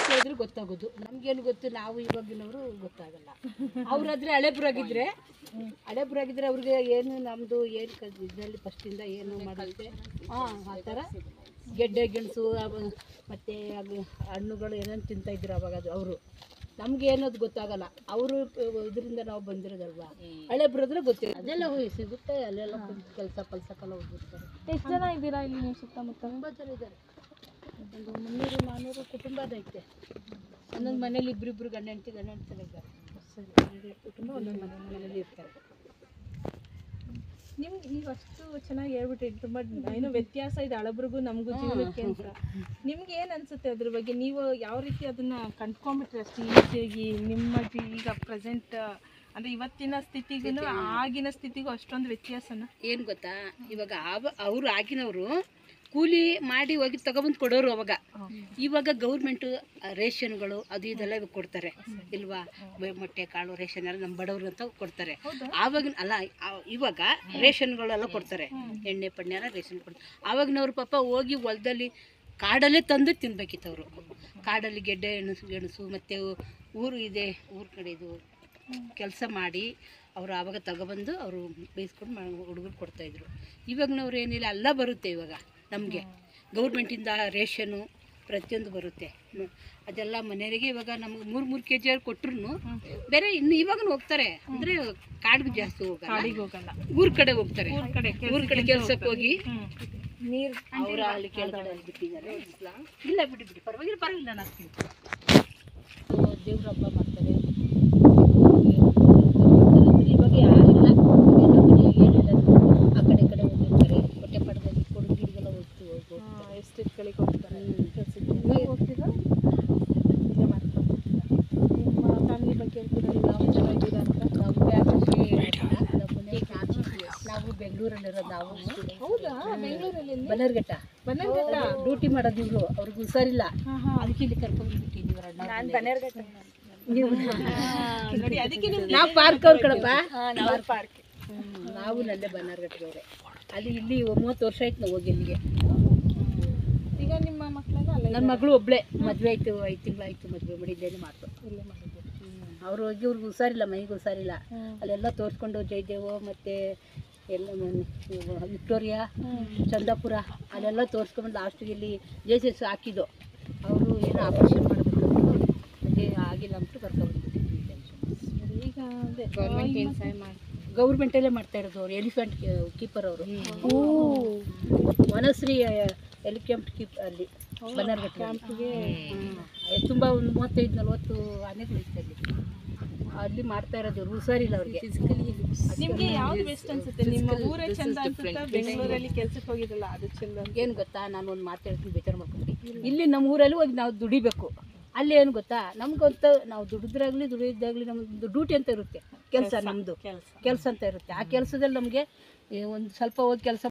ಕೇಳಿದ್ರೆ ಗೊತ್ತಾಗೋದು. ನಮ್ಗೇನು ಗೊತ್ತು, ನಾವು ಇವಾಗಿನವರು ಗೊತ್ತಾಗಲ್ಲ. ಅವರಾದ್ರೆ ಹಳೆಬ್ರಾಗಿದ್ರೆ ಅವ್ರಿಗೆ ಏನು ನಮ್ಮದು ಏನು ಇದರಲ್ಲಿ ಫಸ್ಟಿಂದ ಏನು ಮಾಡುತ್ತೆ ಆ ಥರ ಗೆಡ್ಡೆ ಗೆಣಸು ಮತ್ತು ಹಣ್ಣುಗಳು ಏನೇನು ತಿಂತಾಯಿದ್ರು ಅವಾಗ. ಅದು ಅವರು ನಮ್ಗೆ ಏನದು ಗೊತ್ತಾಗಲ್ಲ. ಅವರು ಇದರಿಂದ ನಾವು ಬಂದಿರೋದಲ್ವಾ. ಹಳೆಬ್ರಾದ್ರೆ ಗೊತ್ತಿಲ್ಲ. ಅದೆಲ್ಲ ಸಿಗುತ್ತೆ, ಅಲ್ಲೆಲ್ಲ ಕೆಲಸ ಪಲ್ಸಕ್ಕೆಲ್ಲ ಹೋಗಿರ್ತಾರೆ. ಎಷ್ಟು ಜನ ಇದ್ದೀರಾ ಇಲ್ಲಿ ನೀವು ಸುತ್ತಮುತ್ತ? ತುಂಬ ಜನ ಇದ್ದಾರೆ. ಒಂದು 300-400 ಕುಟುಂಬ ಐತೆ. ಒಂದೊಂದು ಮನೇಲಿ ಇಬ್ಬರಿಬ್ಬರು ಗಂಡ ಹೆಂಡತಿ ಇದ್ದಾರೆ. ಸರಿ, ಕುಟುಂಬ ಒಂದೊಂದು ಮನೇಲಿ ಇರ್ತಾರೆ. ನಿಮ್ಗೆ ನೀವು ಅಷ್ಟು ಚೆನ್ನಾಗಿ ಹೇಳ್ಬಿಟ್ರಿ, ತುಂಬ ಏನೋ ವ್ಯತ್ಯಾಸ ಇದೆ ಹಳಬ್ರಿಗೂ ನಮಗೂ ಜೀವನಕ್ಕೆ ಅಂತ. ನಿಮ್ಗೆ ಏನು ಅನಿಸುತ್ತೆ ಅದ್ರ ಬಗ್ಗೆ? ನೀವು ಯಾವ ರೀತಿ ಅದನ್ನು ಕಂಡ್ಕೊಂಡ್ಬಿಟ್ರಿ ಅಷ್ಟು ಈಸಿಯಾಗಿ? ನಿಮ್ಮ ಈಗ ಪ್ರೆಸೆಂಟ್ ಅಂದರೆ ಇವತ್ತಿನ ಸ್ಥಿತಿಗೂ ಆಗಿನ ಸ್ಥಿತಿಗೂ ಅಷ್ಟೊಂದು ವ್ಯತ್ಯಾಸನ? ಏನು ಗೊತ್ತಾ, ಇವಾಗ ಅವರು ಆಗಿನವರು ಕೂಲಿ ಮಾಡಿ ಹೋಗಿ ತಗೊಬಂದು ಕೊಡೋರು ಅವಾಗ. ಇವಾಗ ಗೌರ್ಮೆಂಟು ರೇಷನ್ಗಳು ಅದು ಇದೆಲ್ಲ ಇವಾಗ ಕೊಡ್ತಾರೆ ಇಲ್ವಾ. ಮೊಟ್ಟೆ ಕಾಳು ರೇಷನ್ ಎಲ್ಲ ನಮ್ಮ ಬಡವರು ಅಂತ ಕೊಡ್ತಾರೆ. ಆವಾಗಿನ ಅಲ್ಲ, ಇವಾಗ ರೇಷನ್ಗಳೆಲ್ಲ ಕೊಡ್ತಾರೆ. ಎಣ್ಣೆ ಪಣ್ಣೆ ಎಲ್ಲ ರೇಷನ್ ಕೊಡ್ತಾರೆ. ಆವಾಗಿನವ್ರು ಪಾಪ ಹೋಗಿ ಹೊಲದಲ್ಲಿ ಕಾಡಲ್ಲೇ ತಂದು ತಿನ್ಬೇಕಿತ್ತು ಅವರು. ಕಾಡಲ್ಲಿ ಗೆಡ್ಡೆ ಗೆಣಸು ಮತ್ತು ಊರು ಕಡೆ ಇದು ಕೆಲಸ ಮಾಡಿ ಅವರು ಆವಾಗ ತಗೊಬಂದು ಅವರು ಬೇಯಿಸ್ಕೊಂಡು ಹುಡುಗರು ಕೊಡ್ತಾಯಿದ್ರು. ಇವಾಗನವ್ರು ಏನಿಲ್ಲ, ಎಲ್ಲ ಬರುತ್ತೆ ಇವಾಗ ನಮಗೆ ಗೌರ್ಮೆಂಟಿಂದ ರೇಷನು ಪ್ರತಿಯೊಂದು ಬರುತ್ತೆ. ಅದೆಲ್ಲ ಮನೆಯವರಿಗೆ ಇವಾಗ ನಮ್ಗೆ 3 kg ಕೊಟ್ಟರು ಬೇರೆ ಇನ್ನು ಇವಾಗನೂ ಹೋಗ್ತಾರೆ. ಅಂದರೆ ಕಾಡಿಗೆ ಜಾಸ್ತಿ ಹೋಗಲ್ಲ, ಊರ ಕಡೆ ಹೋಗ್ತಾರೆ. ಊರ ಕಡೆ ಕೆಲಸಕ್ಕೆ ಹೋಗಿ ನೀರು ಅವರ ಅಲ್ಲಿ ಕೆಳಗಡೆ ಬಿಟ್ಟಿದ್ದಾರೆ. ಇಲ್ಲ ಬಿಟ್ಟು ಪರವಾಗಿಲ್ಲ ನಾಲ್ಕು ದೇವ್ರ ಹಬ್ಬ ಮಾಡ್ತಾರೆ. ಇವಾಗ ಯಾರಿಲ್ಲ, ಎಲ್ಲ ಮನೆಗೆ ಏನಿಲ್ಲ, ಆ ಕಡೆ ಹೋಗಿರ್ತಾರೆ. ಹೊಟ್ಟೆ ಪಡದಲ್ಲಿ ಕೊಡು ಗಿಡಗೆಲ್ಲ ಹೋಗ್ತೀವಿ. ಎಸ್ಟೇಟ್ಗಳಿಗೆ ಹೋಗ್ತಾರೆ ಕೆಲಸಕ್ಕೆ ಹೋಗ್ತಿದ್ರು. ಇಲ್ಲೇ ಮಾಡ್ಕೊಂಡು ನಿಮ್ಮ ಫ್ಯಾಮಿಲಿ ಬಗ್ಗೆ ಹೇಳ್ತಿದ್ದಾರೆ, ನಾವು ಚೆನ್ನಾಗಿದ್ದೀರಾ ಅಂತ. ನಾವು ಬೆಂಗಳೂರಲ್ಲಿರೋದು. ನಾವು ಹೌದಾ? ಬೆಂಗಳೂರಲ್ಲಿ ಬನ್ನರ್ಘಟ್ಟ ಡ್ಯೂಟಿ ಮಾಡೋದು. ಇವರು ಅವ್ರಿಗೆ ಹುಷಾರಿಲ್ಲ, ಅದಕ್ಕೆ ಇಲ್ಲಿ ಕರ್ಕೊಂಡ್ಬಿಟ್ಟಿದ್ದೀವಿ. ನಾನು ಬನ್ನರ್ಘಟ್ಟ. ನಾವು ಪಾರ್ಕ್ ಅವ್ರ ಕಡಪ್ಪ, ಪಾರ್ಕ್. ನಾವು ನಲ್ಲೇ ಬನ್ನರ್ಘಟ್ಟದವ್ರೆ. ಅಲ್ಲಿ ಇಲ್ಲಿ 30 ವರ್ಷ ಆಯ್ತು ನಾವು ಹೋಗಿ ಇಲ್ಲಿಗೆ. ಈಗ ನಿಮ್ಮ ಮಕ್ಕಳೆಲ್ಲ ಅಲ್ಲ? ನನ್ನ ಮಗಳು ಒಬ್ಬಳೆ ಮದುವೆ ಆಯಿತು, 5 ತಿಂಗಳಾಯಿತು ಮದುವೆ ಮಾಡಿದ್ದೇನೆ ಮಾಡ್ತು. ಇಲ್ಲೇ ಮಾಡಿದ್ದು. ಅವ್ರು ಹೋಗಿ ಅವ್ರಿಗೆ ಹುಷಾರಿಲ್ಲ, ಮೈಗೆ ಹುಷಾರಿಲ್ಲ. ಅಲ್ಲೆಲ್ಲ ತೋರಿಸ್ಕೊಂಡು ಜಯದೇವ ಮತ್ತು ಎಲ್ಲ ವಿಕ್ಟೋರಿಯಾ, ಚಂದಾಪುರ ಅಲ್ಲೆಲ್ಲ ತೋರಿಸ್ಕೊಂಡು ಲಾಸ್ಟಿಗೆ ಇಲ್ಲಿ JCS ಹಾಕಿದ್ದು. ಅವರು ಏನೋ ಆಪರೇಷನ್ ಮಾಡಬೇಕು, ಅದೇ ಆಗಿಲ್ಲ ಅಂದ್ಬಿಟ್ಟು ಕರ್ಕೊಂಡ್ಬಿಟ್ಟಿದ್ವಿ. ಈಗ ಅದೇ ಗೌರ್ಮೆಂಟ್ ಏನು ಸಹಾಯ ಮಾಡಿ ಗೌರ್ಮೆಂಟಲ್ಲೇ ಮಾಡ್ತಾ ಇರೋದು. ಅವರು ಎಲಿಫೆಂಟ್ ಕೀಪರ್ ಅವರು. ವನಶ್ರೀ ಎಲಿಫೆಂಟ್ ಕೀಪ್ ಅಲ್ಲಿ ಬನ್ನರ್ಘಟ್ಟ ಕ್ಯಾಂಪ್ಗೆ ತುಂಬ ಒಂದು 35-40 ಆನೆಗಳು ಇತ್ತು ಅಲ್ಲಿ. ಅಲ್ಲಿ ಮಾಡ್ತಾ ಇರೋದು. ಹುಷಾರಿಲ್ಲ ಅವ್ರಿಗೆ. ನಿಮಗೆ ಯಾವ್ದು ಬೆಸ್ಟ್ ಅನ್ಸುತ್ತೆ? ನಿಮ್ಮ ಊರೇ ಚಂದ ಅನ್ಸುತ್ತಾ, ಬೆಂಗಳೂರಲ್ಲಿ ಕೆಲಸಕ್ಕೆ ಹೋಗಿದ್ರಲ್ಲ ಅದು ಚಂದ? ಏನು ಗೊತ್ತಾ, ನಾನು ಒಂದು ಮಾತು ಹೇಳ್ತೀನಿ, ಬೇಜಾರು ಮಾಡ್ಕೊಂಡು. ಇಲ್ಲಿ ನಮ್ಮ ಊರಲ್ಲಿ ಹೋಗಿ ನಾವು ದುಡಿಬೇಕು. ಅಲ್ಲಿ ಏನು ಗೊತ್ತಾ, ನಮ್ಗಂತ ನಾವು ದುಡಿದಾಗಲಿ ನಮ್ಮದು ಡ್ಯೂಟಿ ಅಂತ ಇರುತ್ತೆ, ಕೆಲಸ, ನಮ್ಮದು ಕೆಲಸ ಅಂತ ಇರುತ್ತೆ. ಆ ಕೆಲಸದಲ್ಲಿ ನಮಗೆ ಒಂದು ಸ್ವಲ್ಪ ಹೋಗಿ ಕೆಲಸ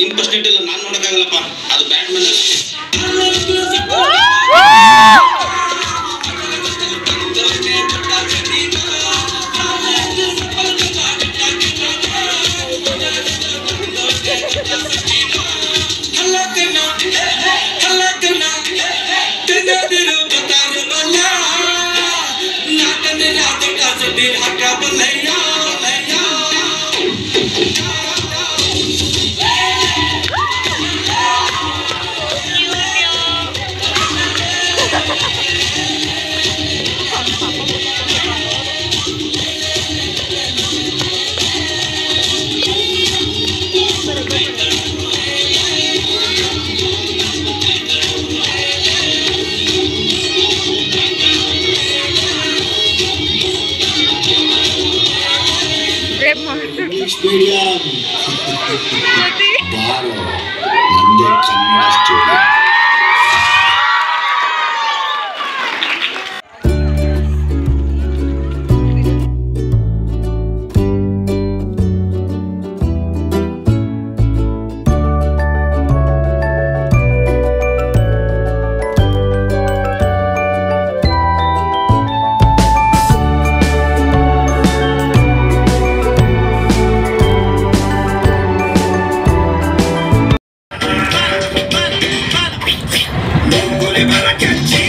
ಇಂಪರ್ಸ್ಟೆಂಟ್ ಇಲ್ಲ ನಾನು ನೋಡಕ್ಕಾಗಲ್ಲಪ್ಪ, ಅದು ಬ್ಯಾಟ್ಮನ್. ಸ್ಟೇಡಿಯಂ ಬಾರೋ ನಂದೇ ಕನ್ನಡ ಸ್ಟೇಡಿಯಂ. Para que